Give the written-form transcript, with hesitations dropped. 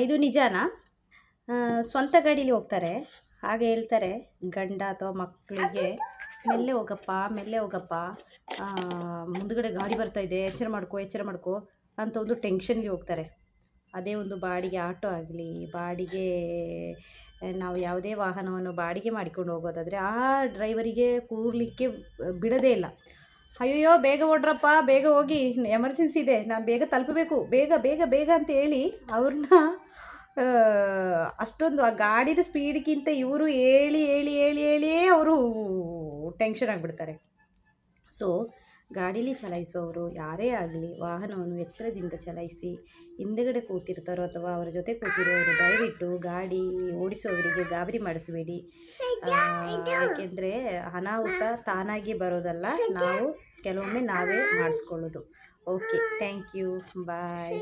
ಇದು ನಿಜಾನಾ? ಸ್ವಂತ ಗಾಡೀಲಿ ಹೋಗ್ತಾರೆ, ಹಾಗೆ ಹೇಳ್ತಾರೆ ಗಂಡ ಅಥವಾ ಮಕ್ಕಳಿಗೆ, ಮೆಲ್ಲೆ ಹೋಗಪ್ಪ ಮೆಲ್ಲೆ ಹೋಗಪ್ಪ, ಮುಂದ್ಗಡೆ ಗಾಡಿ ಬರ್ತಾ ಇದೆ, ಎಚ್ಚರ ಮಾಡ್ಕೋ ಅಂತ ಒಂದು ಟೆನ್ಷನ್ಗೆ ಹೋಗ್ತಾರೆ. ಅದೇ ಒಂದು ಬಾಡಿಗೆ ಆಟೋ ಆಗಲಿ, ಬಾಡಿಗೆ ನಾವು ಯಾವುದೇ ವಾಹನವನ್ನು ಬಾಡಿಗೆ ಮಾಡಿಕೊಂಡು ಹೋಗೋದಾದರೆ ಆ ಡ್ರೈವರಿಗೆ ಕೂರಲಿಕ್ಕೆ ಬಿಡೋದೇ ಇಲ್ಲ. ಅಯ್ಯಯ್ಯೋ ಬೇಗ ಓಡ್ರಪ್ಪ, ಬೇಗ ಹೋಗಿ, ಎಮರ್ಜೆನ್ಸಿ ಇದೆ, ನಾನು ಬೇಗ ತಲುಪಬೇಕು, ಬೇಗ ಬೇಗ ಬೇಗ ಅಂತ ಹೇಳಿ ಅವ್ರನ್ನ ಅಷ್ಟೊಂದು ಆ ಗಾಡಿದ ಸ್ಪೀಡ್ಗಿಂತ ಇವರು ಹೇಳಿ ಹೇಳಿ ಹೇಳಿ ಹೇಳಿಯೇ ಅವರು ಟೆನ್ಷನ್ ಆಗಿಬಿಡ್ತಾರೆ. ಸೊ ಗಾಡೀಲಿ ಚಲಾಯಿಸುವವರು ಯಾರೇ ಆಗಲಿ ವಾಹನವನ್ನು ಎಚ್ಚರದಿಂದ ಚಲಾಯಿಸಿ. ಹಿಂದುಗಡೆ ಕೂತಿರ್ತಾರೋ ಅಥವಾ ಅವರ ಜೊತೆ ಕೂತಿರೋರು ದಯವಿಟ್ಟು ಗಾಡಿ ಓಡಿಸೋವರಿಗೆ ಗಾಬರಿ ಮಾಡಿಸಬೇಡಿ. ಏಕೆಂದರೆ ಅನಾಹುತ ತಾನಾಗಿ ಬರೋದಲ್ಲ, ನಾವು ಕೆಲವೊಮ್ಮೆ ನಾವೇ ಮಾಡಿಸ್ಕೊಳ್ಳೋದು. Okay, thank you, bye.